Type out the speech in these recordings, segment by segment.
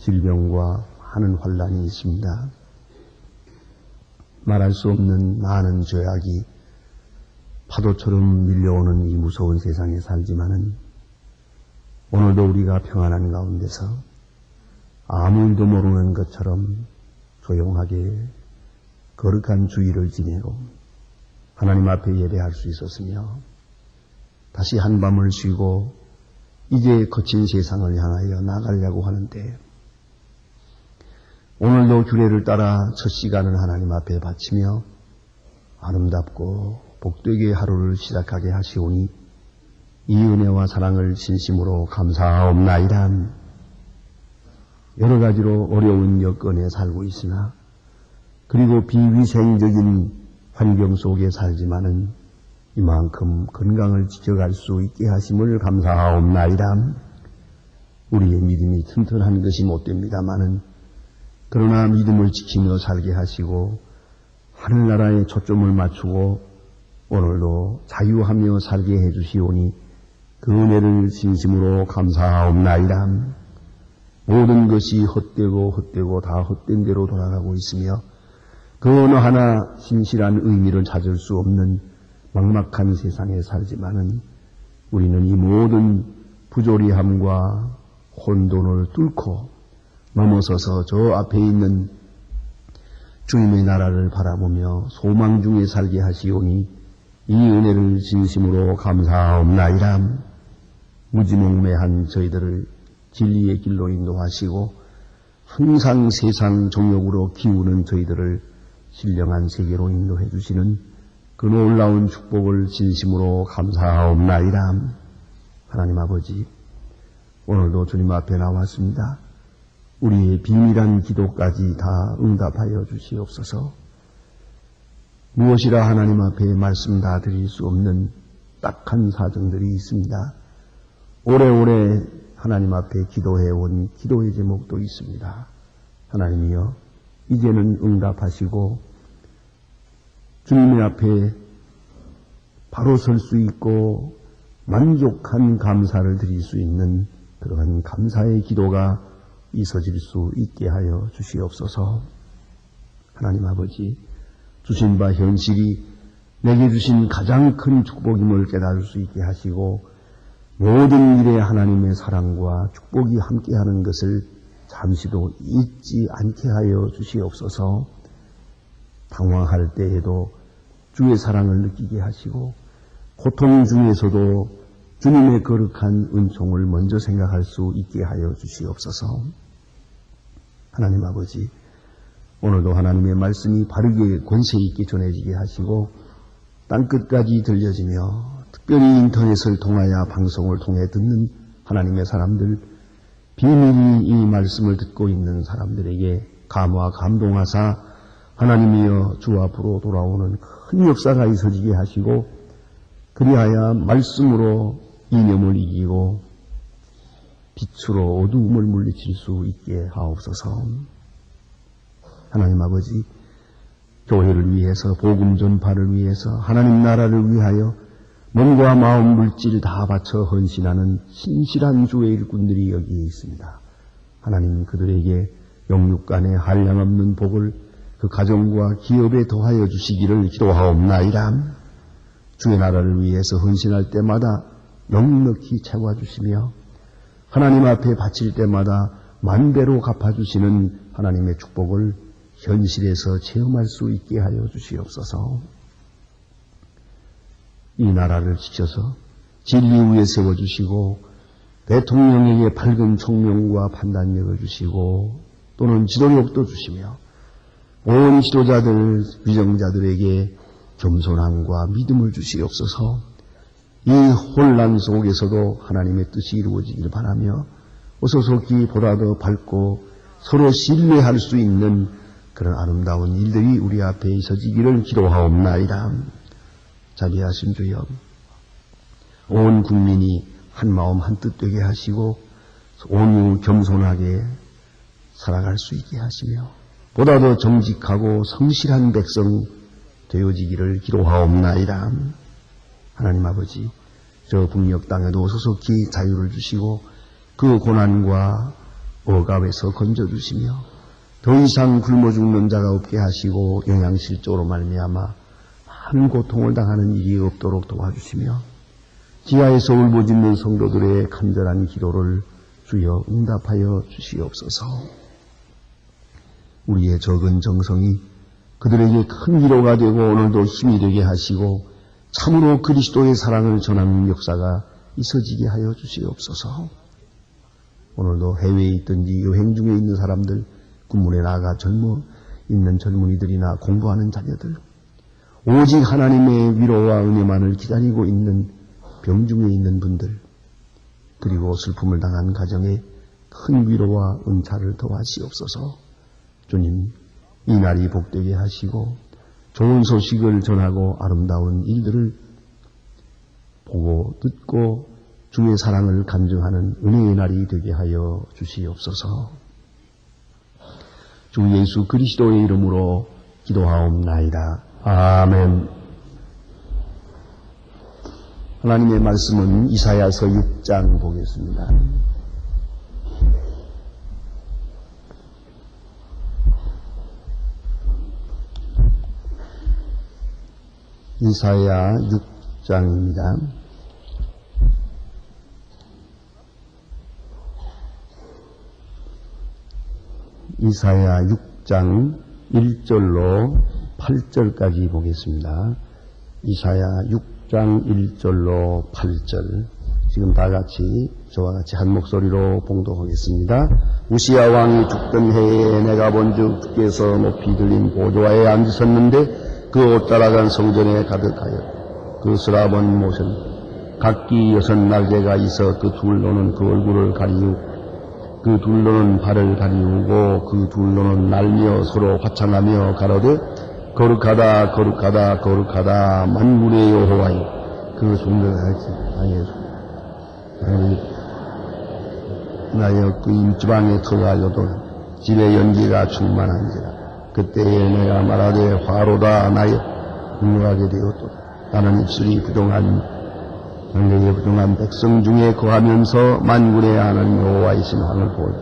질병과 많은 환란이 있습니다. 말할 수 없는 많은 죄악이 파도처럼 밀려오는 이 무서운 세상에 살지만은 오늘도 우리가 평안한 가운데서 아무 일도 모르는 것처럼 조용하게 거룩한 주의를 지내고 하나님 앞에 예배할 수 있었으며 다시 한밤을 쉬고 이제 거친 세상을 향하여 나가려고 하는데 오늘도 규례를 따라 첫 시간을 하나님 앞에 바치며 아름답고 복되게 하루를 시작하게 하시오니 이 은혜와 사랑을 진심으로 감사하옵나이다. 여러 가지로 어려운 여건에 살고 있으나 그리고 비위생적인 환경 속에 살지만은 이만큼 건강을 지켜갈 수 있게 하심을 감사하옵나이다. 우리의 믿음이 튼튼한 것이 못됩니다마는 그러나 믿음을 지키며 살게 하시고 하늘나라에 초점을 맞추고 오늘도 자유하며 살게 해주시오니 그 은혜를 진심으로 감사하옵나이다. 모든 것이 헛되고 다 헛된 대로 돌아가고 있으며 그 어느 하나 신실한 의미를 찾을 수 없는 막막한 세상에 살지만은 우리는 이 모든 부조리함과 혼돈을 뚫고 넘어서서 저 앞에 있는 주님의 나라를 바라보며 소망 중에 살게 하시오니 이 은혜를 진심으로 감사하옵나이다. 무지몽매한 저희들을 진리의 길로 인도하시고 항상 세상 정욕으로 기우는 저희들을 신령한 세계로 인도해 주시는 그 놀라운 축복을 진심으로 감사하옵나이다. 하나님 아버지, 오늘도 주님 앞에 나왔습니다. 우리의 비밀한 기도까지 다 응답하여 주시옵소서. 무엇이라 하나님 앞에 말씀 다 드릴 수 없는 딱한 사정들이 있습니다. 오래오래 하나님 앞에 기도해온 기도의 제목도 있습니다. 하나님이여, 이제는 응답하시고 주님의 앞에 바로 설 수 있고 만족한 감사를 드릴 수 있는 그러한 감사의 기도가 있어질 수 있게 하여 주시옵소서. 하나님 아버지, 주신 바 현실이 내게 주신 가장 큰 축복임을 깨달을 수 있게 하시고 모든 일에 하나님의 사랑과 축복이 함께하는 것을 잠시도 잊지 않게 하여 주시옵소서. 당황할 때에도 주의 사랑을 느끼게 하시고 고통 중에서도 주님의 거룩한 은총을 먼저 생각할 수 있게 하여 주시옵소서. 하나님 아버지, 오늘도 하나님의 말씀이 바르게 권세 있게 전해지게 하시고 땅끝까지 들려지며 특별히 인터넷을 통하여 방송을 통해 듣는 하나님의 사람들, 비밀히 이 말씀을 듣고 있는 사람들에게 감화 감동하사 하나님이여 주 앞으로 돌아오는 큰 역사가 있어지게 하시고 그리하여 말씀으로 이념을 이기고 빛으로 어두움을 물리칠 수 있게 하옵소서. 하나님 아버지, 교회를 위해서 복음 전파를 위해서 하나님 나라를 위하여 몸과 마음 물질 다 바쳐 헌신하는 신실한 주의 일꾼들이 여기에 있습니다. 하나님 그들에게 영육간의 한량없는 복을 그 가정과 기업에 더하여 주시기를 기도하옵나이다. 주의 나라를 위해서 헌신할 때마다 넉넉히 채워주시며 하나님 앞에 바칠 때마다 만배로 갚아주시는 하나님의 축복을 현실에서 체험할 수 있게 하여 주시옵소서. 이 나라를 지켜서 진리 위에 세워주시고 대통령에게 밝은 총명과 판단력을 주시고 또는 지도력도 주시며 온 지도자들, 위정자들에게 겸손함과 믿음을 주시옵소서. 이 혼란 속에서도 하나님의 뜻이 이루어지길 바라며 어서속히 보다 더 밝고 서로 신뢰할 수 있는 그런 아름다운 일들이 우리 앞에 있어지기를 기도하옵나이다. 자비하신 주여, 온 국민이 한마음 한뜻 되게 하시고 온유 겸손하게 살아갈 수 있게 하시며 보다 더 정직하고 성실한 백성 되어지기를 기도하옵나이다. 하나님 아버지, 저 북녘 땅에도 소속히 자유를 주시고 그 고난과 억압에서 건져주시며 더 이상 굶어 죽는 자가 없게 하시고 영양실조로 말미암아 많은 고통을 당하는 일이 없도록 도와주시며 지하에서 울부짖는 성도들의 간절한 기도를 주여 응답하여 주시옵소서. 우리의 적은 정성이 그들에게 큰 위로가 되고 오늘도 힘이 되게 하시고 참으로 그리스도의 사랑을 전하는 역사가 있어지게 하여 주시옵소서. 오늘도 해외에 있든지 여행 중에 있는 사람들, 군문에 나가 젊어 있는 젊은이들이나 공부하는 자녀들, 오직 하나님의 위로와 은혜만을 기다리고 있는 병중에 있는 분들, 그리고 슬픔을 당한 가정에 큰 위로와 은차를 더하시옵소서. 주님, 이 날이 복되게 하시고 좋은 소식을 전하고 아름다운 일들을 보고 듣고 주의 사랑을 간증하는 은혜의 날이 되게 하여 주시옵소서. 주 예수 그리스도의 이름으로 기도하옵나이다. 아멘. 하나님의 말씀은 이사야서 6장 보겠습니다. 이사야 6장입니다. 이사야 6장 1절로 8절까지 보겠습니다. 이사야 6장 1절로 8절. 지금 다 같이 저와 같이 한 목소리로 봉독하겠습니다. 우시야 왕이 죽던 해에 내가 본즉 주께서 높이 들린 보좌에 앉으셨는데 그 옷 따라간 성전에 가득하여 그 스라본 못은 각기 6날개가 있어 그 둘로는 그 얼굴을 가리우고 그 둘로는 발을 가리우고 그 둘로는 날며 서로 화창하며 가로되 거룩하다 거룩하다 거룩하다 만군의 여호와여 그 성전하였지 나여 그 임지방에 터가려도 집에 연기가 충만한지라. 그때에 내가 말하되 화로다 나여 분노하게 되었도다. 나는 입술이 부정한 너희의 부정한 백성 중에 거하면서 만군의 하나님 여호와이신 왕을 보았다.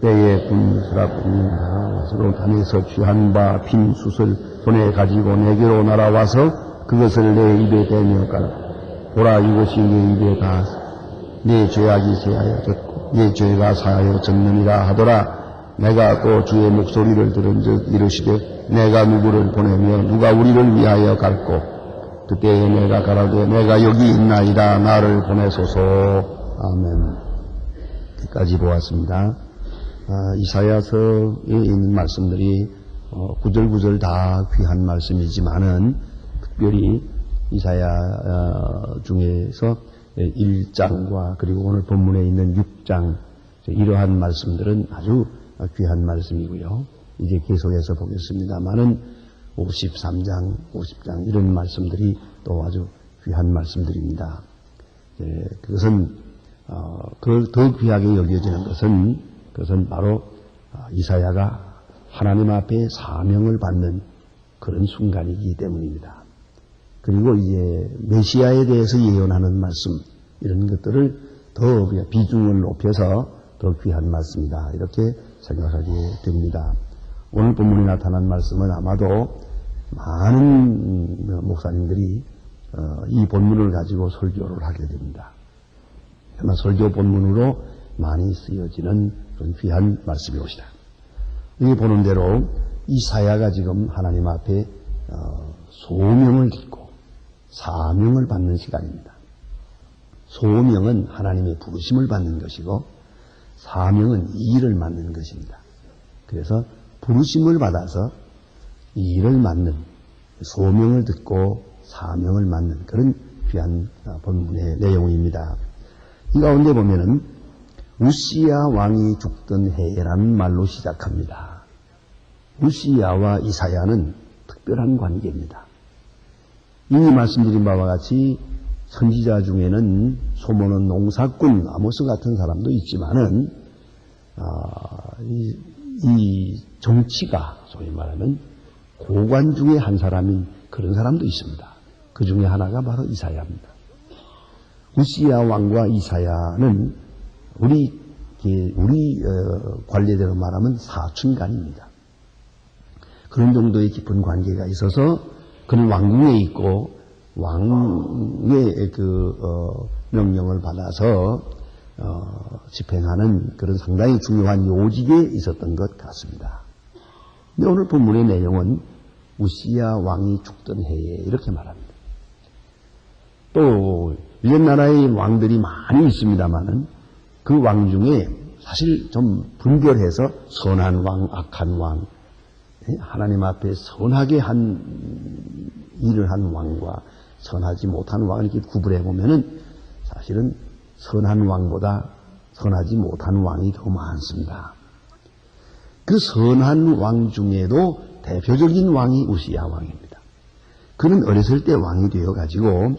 때에 분스라뿐이나 서로 단에서 취한 바 빈 숯을 손에 가지고 내게로 날아와서 그것을 내 입에 대며 가라. 보라 이것이 내 입에 닿았어. 내 죄악이 제하여졌고 내 죄가 사하여졌느니라 하더라. 내가 또 주의 목소리를 들은 즉 이르시되 내가 누구를 보내며 누가 우리를 위하여 갈꼬. 그때에 내가 가라되 내가 여기 있나이다 나를 보내소서. 아멘. 여기까지 보았습니다. 이사야서에 있는 말씀들이 구절구절 다 귀한 말씀이지만은 특별히 이사야 중에서 1장과 그리고 오늘 본문에 있는 6장 이러한 말씀들은 아주 귀한 말씀이고요. 이제 계속해서 보겠습니다만은 53장, 50장 이런 말씀들이 또 아주 귀한 말씀들입니다. 그것은 그걸 더 귀하게 여겨지는 그것은 바로 이사야가 하나님 앞에 사명을 받는 그런 순간이기 때문입니다. 그리고 이제 메시아에 대해서 예언하는 말씀 이런 것들을 더 비중을 높여서 더 귀한 말씀이다 이렇게 생각하게 됩니다. 오늘 본문에 나타난 말씀은 아마도 많은 목사님들이 이 본문을 가지고 설교를 하게 됩니다. 아마 설교 본문으로 많이 쓰여지는 그런 귀한 말씀이옵니다. 여기 보는 대로 이사야가 지금 하나님 앞에 소명을 듣고 사명을 받는 시간입니다. 소명은 하나님의 부르심을 받는 것이고 사명은 일을 맡는 것입니다. 그래서 부르심을 받아서 일을 맡는 소명을 듣고 사명을 맡는 그런 귀한 본문의 내용입니다. 이 가운데 보면은 우시야 왕이 죽던 해라는 말로 시작합니다. 우시야와 이사야는 특별한 관계입니다. 이미 말씀드린 바와 같이 선지자 중에는 소모는 농사꾼 아모스 같은 사람도 있지만은 이 정치가 소위 말하면 고관 중에 한 사람인 그런 사람도 있습니다. 그 중에 하나가 바로 이사야입니다. 우시야 왕과 이사야는 우리 우리 관례대로 말하면 사춘간입니다. 그런 정도의 깊은 관계가 있어서 그는 왕궁에 있고 왕의 명령을 받아서 집행하는 그런 상당히 중요한 요직에 있었던 것 같습니다. 근데 오늘 본문의 내용은 우시야 왕이 죽던 해에 이렇게 말합니다. 또 유대 나라의 왕들이 많이 있습니다만은 그 왕 중에 사실 좀 분별해서 선한 왕, 악한 왕, 하나님 앞에 선하게 한 일을 한 왕과 선하지 못한 왕을 이렇게 구분해 보면은 사실은 선한 왕보다 선하지 못한 왕이 더 많습니다. 그 선한 왕 중에도 대표적인 왕이 우시야 왕입니다. 그는 어렸을 때 왕이 되어 가지고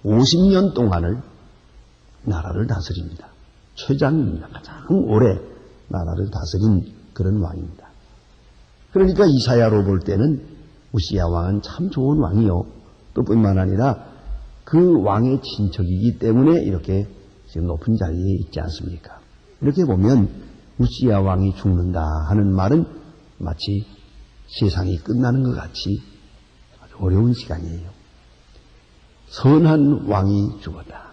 50년 동안을 나라를 다스립니다. 최장입니다. 가장 오래 나라를 다스린 그런 왕입니다. 그러니까 이사야로 볼 때는 우시야 왕은 참 좋은 왕이요. 또 뿐만 아니라 그 왕의 친척이기 때문에 이렇게 지금 높은 자리에 있지 않습니까? 이렇게 보면 우시야 왕이 죽는다 하는 말은 마치 세상이 끝나는 것 같이 아주 어려운 시간이에요. 선한 왕이 죽었다.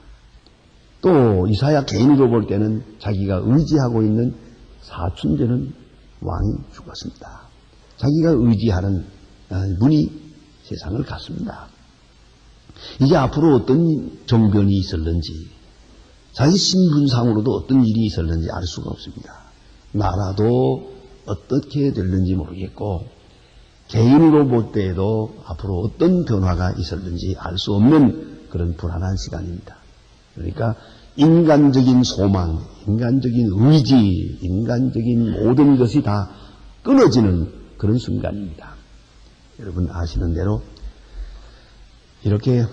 또 이사야 개인으로 볼 때는 자기가 의지하고 있는 사춘되는 왕이 죽었습니다. 자기가 의지하는 분이 세상을 갔습니다. 이제 앞으로 어떤 정변이 있을는지, 자기 신분상으로도 어떤 일이 있을는지 알 수가 없습니다. 나라도 어떻게 될는지 모르겠고, 개인으로 볼 때에도 앞으로 어떤 변화가 있을는지 알 수 없는 그런 불안한 시간입니다. 그러니까 인간적인 소망, 인간적인 의지, 인간적인 모든 것이 다 끊어지는 그런 순간입니다. 여러분 아시는 대로 이렇게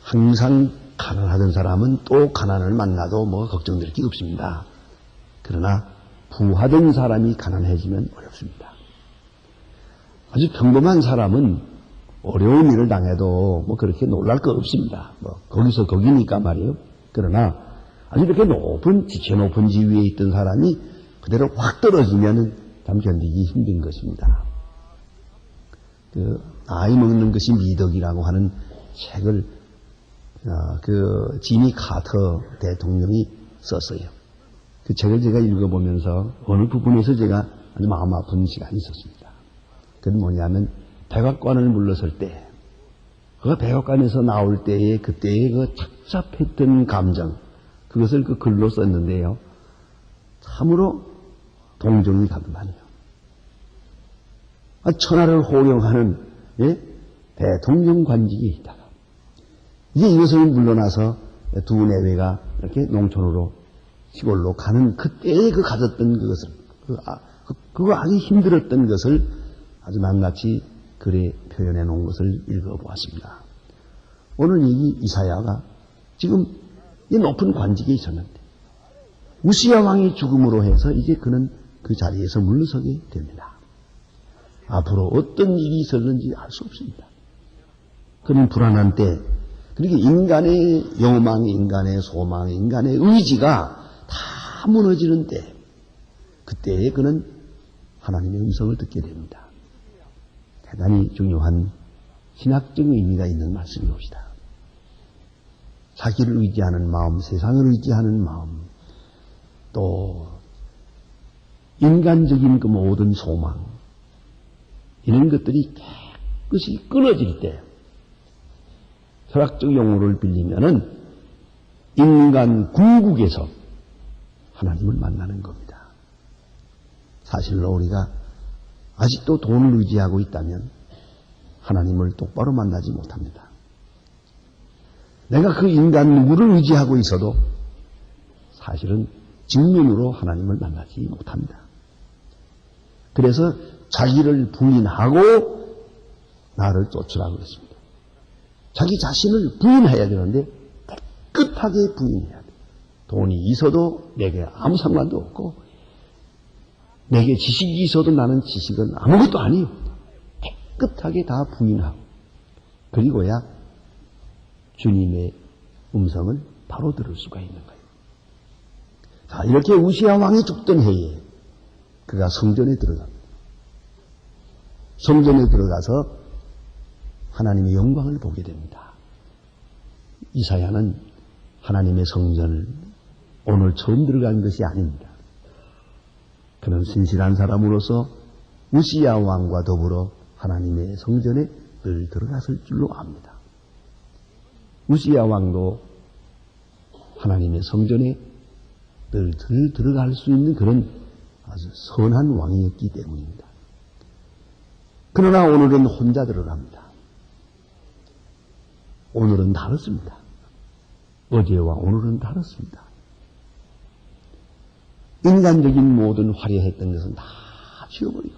항상 가난하던 사람은 또 가난을 만나도 뭐 걱정될 게 없습니다. 그러나 부하던 사람이 가난해지면 어렵습니다. 아주 평범한 사람은 어려운 일을 당해도 뭐 그렇게 놀랄 거 없습니다. 뭐 거기서 거기니까 말이에요. 그러나 아주 이렇게 지체 높은 지위에 있던 사람이 그대로 확 떨어지면 참 견디기 힘든 것입니다. 아이 먹는 것이 미덕이라고 하는 책을 지미 카터 대통령이 썼어요. 그 책을 제가 읽어보면서 어느 부분에서 제가 아주 마음 아픈 시간이 있었습니다. 그건 뭐냐면 백악관을 물러설 때, 그 백악관에서 나올 때에 그때의 그 착잡했던 감정, 그것을 그 글로 썼는데요. 참으로 동정이 가더만요. 천하를 호령하는 대통령 관직이 있다가 이제 이것을 물러나서 두 내외가 이렇게 농촌으로 시골로 가는 그때에 그 가졌던 그것을 그거 아주 힘들었던 것을 아주 낱낱이 글에 표현해 놓은 것을 읽어보았습니다. 오늘 이 이사야가 지금 이 높은 관직에 있었는데 우시야 왕이 죽음으로 해서 이제 그는 그 자리에서 물러서게 됩니다. 앞으로 어떤 일이 있었는지 알 수 없습니다. 그는 불안한 때, 그러니까 인간의 욕망, 인간의 소망, 인간의 의지가 다 무너지는 때, 그때에 그는 하나님의 음성을 듣게 됩니다. 대단히 중요한 신학적 의미가 있는 말씀이옵니다. 자기를 의지하는 마음, 세상을 의지하는 마음, 또 인간적인 그 모든 소망, 이런 것들이 깨끗이 끊어질 때, 철학적 용어를 빌리면은 인간 궁극에서 하나님을 만나는 겁니다. 사실로 우리가 아직도 돈을 의지하고 있다면 하나님을 똑바로 만나지 못합니다. 내가 그 인간 누구를 의지하고 있어도 사실은 직면으로 하나님을 만나지 못합니다. 그래서 자기를 부인하고 나를 쫓으라고 했습니다. 자기 자신을 부인해야 되는데 깨끗하게 부인해야 돼요. 돈이 있어도 내게 아무 상관도 없고 내게 지식이 있어도 나는 지식은 아무것도 아니에요. 깨끗하게 다 부인하고 그리고야 주님의 음성을 바로 들을 수가 있는 거예요. 자, 이렇게 우시야 왕이 죽던 해에 그가 성전에 들어갑니다. 성전에 들어가서 하나님의 영광을 보게 됩니다. 이사야는 하나님의 성전을 오늘 처음 들어간 것이 아닙니다. 그는 신실한 사람으로서 우시야 왕과 더불어 하나님의 성전에 늘 들어갔을 줄로 압니다. 우시야 왕도 하나님의 성전에 늘 들어갈 수 있는 그런 아주 선한 왕이었기 때문입니다. 그러나 오늘은 혼자 들어갑니다. 오늘은 다릅니다. 어제와 오늘은 다릅니다. 인간적인 모든 화려했던 것은 다 지워버리고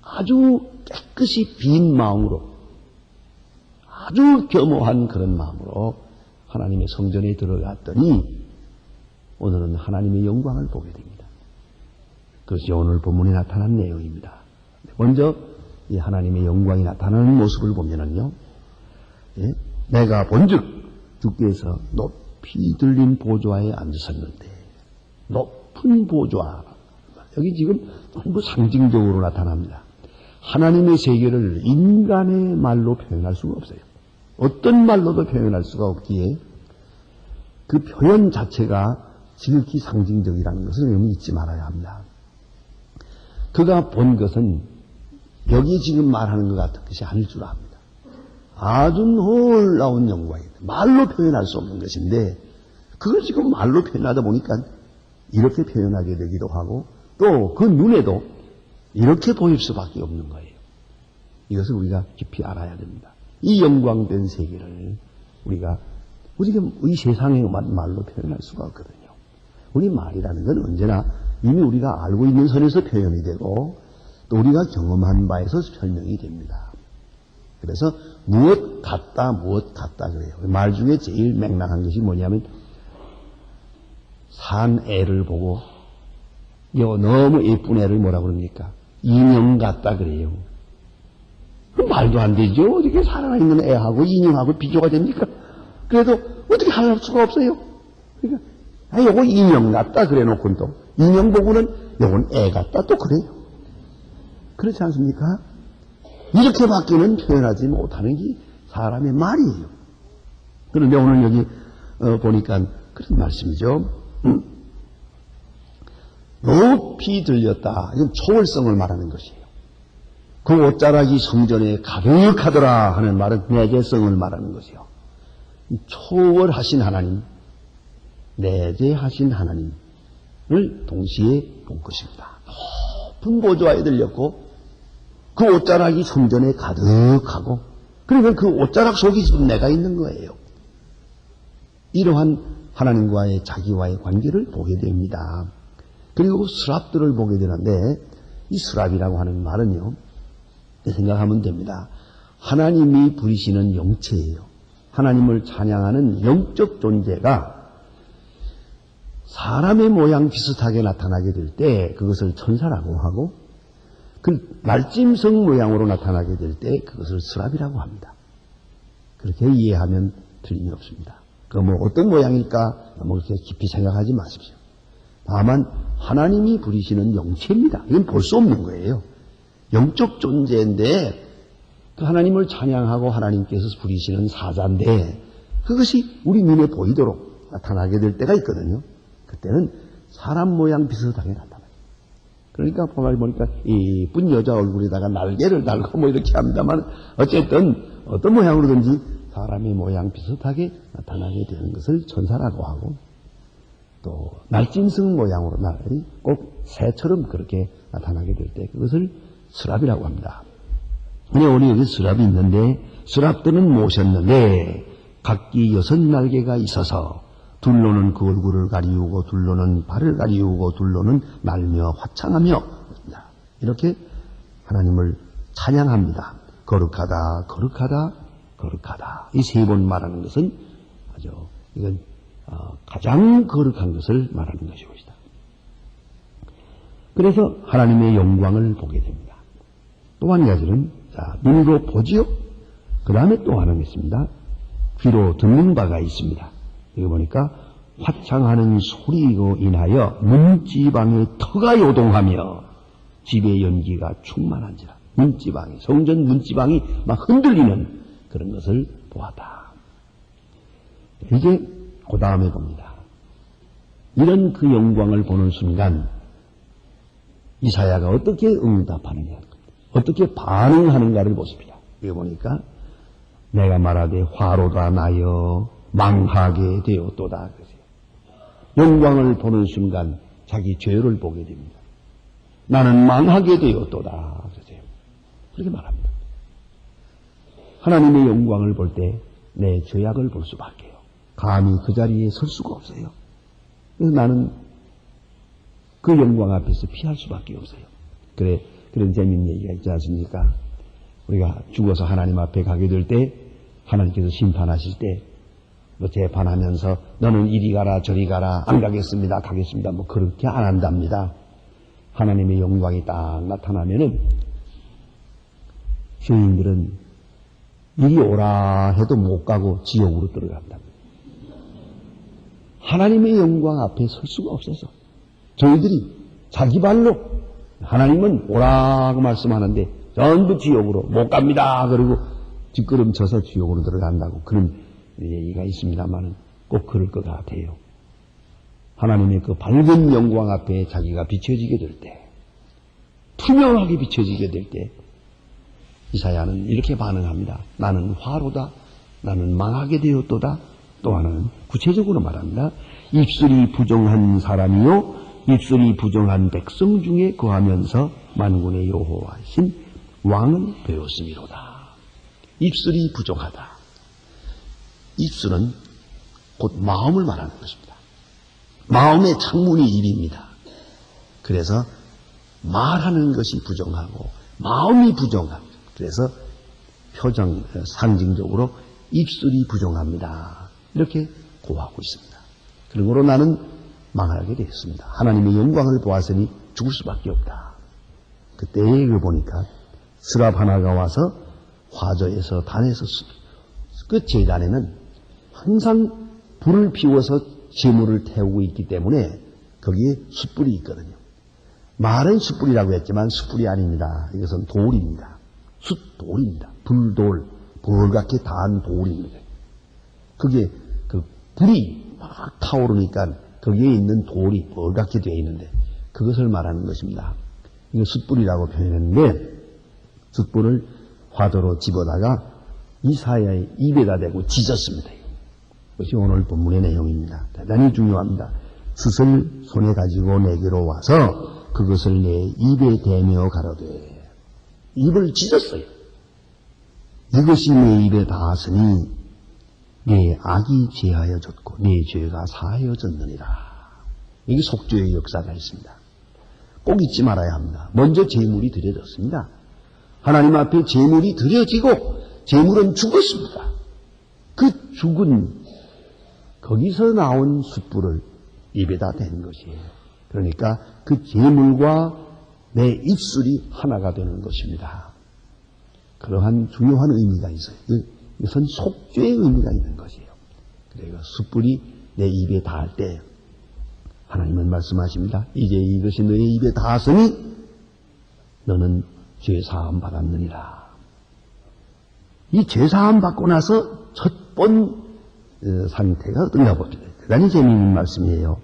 아주 깨끗이 빈 마음으로 아주 겸허한 그런 마음으로 하나님의 성전에 들어갔더니 오늘은 하나님의 영광을 보게 됩니다. 그것이 오늘 본문에 나타난 내용입니다. 먼저 이 하나님의 영광이 나타나는 모습을 보면은요, 내가 본즉 주께서 높이 들린 보좌에 앉으셨는데, 높은 보좌, 여기 지금 전부 상징적으로 나타납니다. 하나님의 세계를 인간의 말로 표현할 수가 없어요. 어떤 말로도 표현할 수가 없기에 그 표현 자체가 지극히 상징적이라는 것을 여러분 잊지 말아야 합니다. 그가 본 것은 여기 지금 말하는 것 같은 것이 아닐 줄 압니다. 아주 놀라운 영광입니다. 말로 표현할 수 없는 것인데 그걸 지금 말로 표현하다 보니까 이렇게 표현하게 되기도 하고 또 그 눈에도 이렇게 보일 수밖에 없는 거예요. 이것을 우리가 깊이 알아야 됩니다. 이 영광된 세계를 우리가 이 세상의 말로 표현할 수가 없거든요. 우리 말이라는 건 언제나 이미 우리가 알고 있는 선에서 표현이 되고 또 우리가 경험한 바에서 설명이 됩니다. 그래서 무엇 같다 그래요. 말 중에 제일 맥락한 것이 뭐냐면 산 애를 보고 너무 예쁜 애를 뭐라 그럽니까? 인형 같다 그래요. 말도 안 되죠. 어떻게 살아있는 애하고 인형하고 비교가 됩니까? 그래도 어떻게 할 수가 없어요. 그러니까 요거 인형 같다 그래 놓고는 또 인형 보고는 요건 애 같다 또 그래요. 그렇지 않습니까? 이렇게밖에는 표현하지 못하는 게 사람의 말이에요. 그런데 오늘 여기 보니까 그런 말씀이죠. 높이 들렸다. 이건 초월성을 말하는 것이에요. 그 옷자락이 성전에 가득하더라 하는 말은 내재성을 말하는 것이요. 초월하신 하나님, 내재하신 하나님을 동시에 본 것입니다. 높은 보좌에 들렸고 그 옷자락이 성전에 가득하고 그러면 그 옷자락 속에 지금 내가 있는 거예요. 이러한 하나님과의 자기와의 관계를 보게 됩니다. 그리고 스랍들을 보게 되는데 이 스랍이라고 하는 말은요. 생각하면 됩니다. 하나님이 부리시는 영체예요. 하나님을 찬양하는 영적 존재가 사람의 모양 비슷하게 나타나게 될 때 그것을 천사라고 하고 그 날짐승 모양으로 나타나게 될 때 그것을 스랍이라고 합니다. 그렇게 이해하면 틀림이 없습니다. 그 어떤 모양일까 그렇게 깊이 생각하지 마십시오. 다만 하나님이 부리시는 영체입니다. 이건 볼 수 없는 거예요. 영적 존재인데 그 하나님을 찬양하고 하나님께서 부리시는 사자인데 그것이 우리 눈에 보이도록 나타나게 될 때가 있거든요. 그때는 사람 모양 비슷하게 나타나요. 그러니까 보니까 이쁜 여자 얼굴에다가 날개를 달고 이렇게 합니다만 어쨌든 어떤 모양으로든지 사람의 모양 비슷하게 나타나게 되는 것을 천사라고 하고 또 날짐승 모양으로 꼭 새처럼 그렇게 나타나게 될 때 그것을 스랍이라고 합니다. 오늘 여기 스랍이 있는데 스랍들은 모셨는데 각기 6날개가 있어서 둘로는 그 얼굴을 가리우고 둘로는 발을 가리우고 둘로는 날며 화창하며 이렇게 하나님을 찬양합니다. 거룩하다 거룩하다 거룩하다 이 3번 말하는 것은 이건 가장 거룩한 것을 말하는 것이옵니다. 그래서 하나님의 영광을 보게 됩니다. 또 한 가지는 눈으로 보지요. 그 다음에 또 하나 있습니다. 귀로 듣는 바가 있습니다. 여기 보니까 화창하는 소리로 인하여 문지방의 터가 요동하며 집의 연기가 충만한지라. 문지방이, 성전 문지방이 막 흔들리는 그런 것을 보았다. 이제 그 다음에 봅니다. 이런 그 영광을 보는 순간 이사야가 어떻게 응답하느냐, 어떻게 반응하는가를 보십니다. 여기 보니까 내가 말하되 화로다 나여 망하게 되었도다. 영광을 보는 순간 자기 죄를 보게 됩니다. 나는 망하게 되었도다. 그렇게 말합니다. 하나님의 영광을 볼 때 내 죄악을 볼 수밖에요. 감히 그 자리에 설 수가 없어요. 그래서 나는 그 영광 앞에서 피할 수밖에 없어요. 그런 재미있는 얘기가 있지 않습니까? 우리가 죽어서 하나님 앞에 가게 될 때 하나님께서 심판하실 때 뭐 재판하면서 너는 이리 가라 저리 가라 안 가겠습니다 가겠습니다 뭐 그렇게 안 한답니다. 하나님의 영광이 딱 나타나면은 죄인들은 이리 오라 해도 못 가고 지옥으로 들어간다. 하나님의 영광 앞에 설 수가 없어서 저희들이 자기 발로 하나님은 오라고 말씀하는데 전부 지옥으로 못 갑니다. 그리고 뒷걸음쳐서 지옥으로 들어간다고 그런 얘기가 있습니다만 꼭 그럴 것 같아요. 하나님의 그 밝은 영광 앞에 자기가 비춰지게 될 때, 투명하게 비춰지게 될 때 이사야는 이렇게 반응합니다. 나는 화로다. 나는 망하게 되었도다. 또 하나는 구체적으로 말합니다. 입술이 부정한 사람이요 입술이 부정한 백성 중에 거하면서 만군의 여호와이신 왕은 되었음이로다. 입술이 부정하다. 입술은 곧 마음을 말하는 것입니다. 마음의 창문이 입입니다. 그래서 말하는 것이 부정하고 마음이 부정합니다. 그래서 표정, 상징적으로 입술이 부정합니다. 이렇게 고하고 있습니다. 그러므로 나는 망하게 되었습니다. 하나님의 영광을 보았으니 죽을 수밖에 없다. 그때에 보니까 스랍 하나가 와서 화저에서 단에서 그 제단에는 항상 불을 피워서 재물을 태우고 있기 때문에 거기에 숯불이 있거든요. 말은 숯불이라고 했지만 숯불이 아닙니다. 이것은 돌입니다. 숯돌입니다. 불돌, 벌겋게 단 돌입니다. 그게 그 불이 막 타오르니까 거기에 있는 돌이 벌겋게 되어 있는데 그것을 말하는 것입니다. 이거 숯불이라고 표현했는데 숯불을 화도로 집어다가 이사야의 입에다 대고 찢었습니다. 그것이 오늘 본문의 내용입니다. 대단히 중요합니다. 숯을 손에 가지고 내게로 와서 그것을 내 입에 대며 가로되 입을 찢었어요. 이것이 내 입에 닿았으니 내 악이 제하여졌고 내 죄가 사하여졌느니라. 이게 속죄의 역사가 있습니다. 꼭 잊지 말아야 합니다. 먼저 제물이 드려졌습니다. 하나님 앞에 제물이 드려지고 제물은 죽었습니다. 그 죽은 거기서 나온 숯불을 입에다 댄 것이에요. 그러니까 그 제물과 내 입술이 하나가 되는 것입니다. 그러한 중요한 의미가 있어요. 이것은 속죄의 의미가 있는 것이에요. 그래서 숯불이 내 입에 닿을 때 하나님은 말씀하십니다. 이제 이것이 너의 입에 닿았으니 너는 죄사함 받았느니라. 이 죄사함 받고 나서 첫 번 상태가 어떤가 봅니다. 대단히 재미있는 말씀이에요.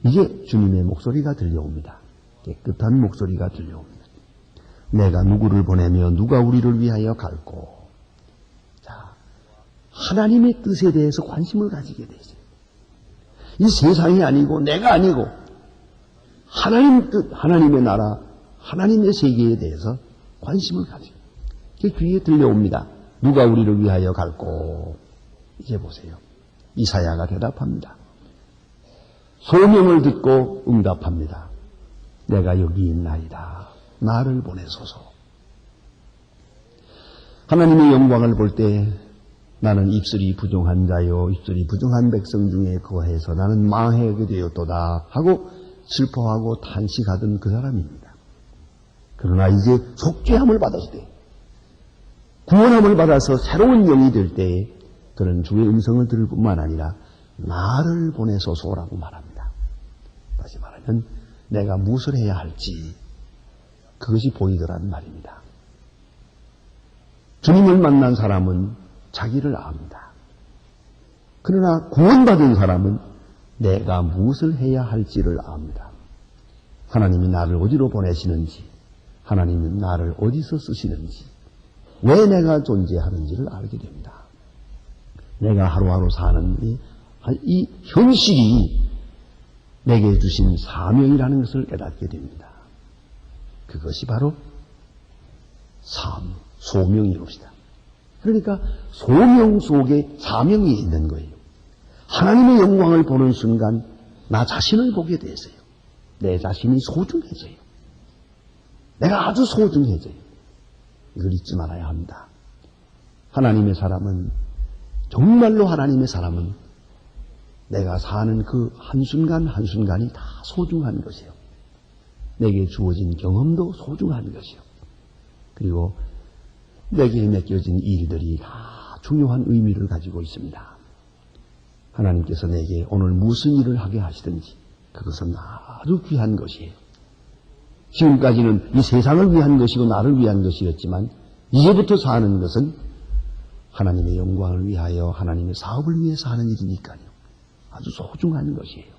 이제 주님의 목소리가 들려옵니다. 깨끗한 목소리가 들려옵니다. 내가 누구를 보내며 누가 우리를 위하여 갈고. 자, 하나님의 뜻에 대해서 관심을 가지게 되죠. 이 세상이 아니고 내가 아니고 하나님 뜻, 하나님의 나라, 하나님의 세계에 대해서 관심을 가지고. 그 귀에 들려옵니다. 누가 우리를 위하여 갈고. 이제 보세요. 이사야가 대답합니다. 소명을 듣고 응답합니다. 내가 여기 있나이다. 나를 보내소서. 하나님의 영광을 볼 때 나는 입술이 부정한 자요 입술이 부정한 백성 중에 거해서 나는 망하게 되었도다 하고 슬퍼하고 탄식하던 그 사람입니다. 그러나 이제 속죄함을 받았을 때 구원함을 받아서 새로운 영이 될 때에 그는 주의 음성을 들을 뿐만 아니라 나를 보내소서라고 말합니다. 다시 말하면 내가 무엇을 해야 할지 그것이 보이더란 말입니다. 주님을 만난 사람은 자기를 압니다. 그러나 구원받은 사람은 내가 무엇을 해야 할지를 압니다. 하나님이 나를 어디로 보내시는지, 하나님은 나를 어디서 쓰시는지, 왜 내가 존재하는지를 알게 됩니다. 내가 하루하루 사는 이 현실이 내게 주신 사명이라는 것을 깨닫게 됩니다. 그것이 바로 소명이옵시다. 그러니까 소명 속에 사명이 있는 거예요. 하나님의 영광을 보는 순간 나 자신을 보게 되세요. 내 자신이 소중해져요. 내가 아주 소중해져요. 이걸 잊지 말아야 합니다. 하나님의 사람은, 정말로 하나님의 사람은 내가 사는 그 한순간 한순간이 다 소중한 것이에요. 내게 주어진 경험도 소중한 것이요. 그리고 내게 맡겨진 일들이 다 중요한 의미를 가지고 있습니다. 하나님께서 내게 오늘 무슨 일을 하게 하시든지 그것은 아주 귀한 것이에요. 지금까지는 이 세상을 위한 것이고 나를 위한 것이었지만 이제부터 사는 것은 하나님의 영광을 위하여 하나님의 사업을 위해서 하는 일이니까요. 아주 소중한 것이에요.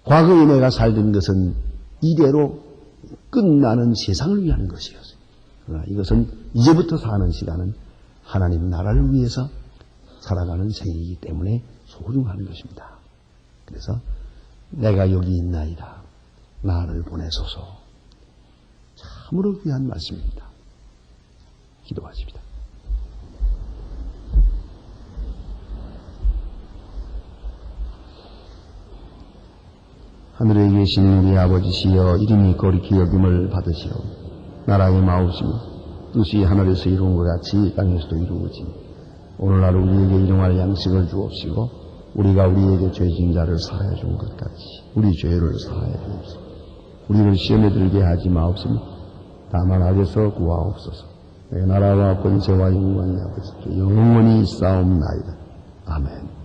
과거에 내가 살던 것은 이대로 끝나는 세상을 위한 것이었어요. 그러나 이것은 이제부터 사는 시간은 하나님 나라를 위해서 살아가는 생이기 때문에 소중한 것입니다. 그래서 내가 여기 있나이다. 나를 보내소서. 참으로 귀한 말씀입니다. 기도하십니다. 하늘에 계신 우리 아버지시여, 이름이 거룩히 여김을 받으시오. 나라의 마옵시며 뜻이 하늘에서 이루은 것 같이 땅에서도 이루어지니 오늘 하루 우리에게 일용할 양식을 주옵시고 우리가 우리에게 죄진 자를 사하여 준 것 같이 우리 죄를 사하여 주옵소서. 우리를 시험에 들게 하지 마옵시며 다만 악에서 구하옵소서. 내 나라와 권세와 영광이 아버지께 영원히 있사옵나이다. 아멘.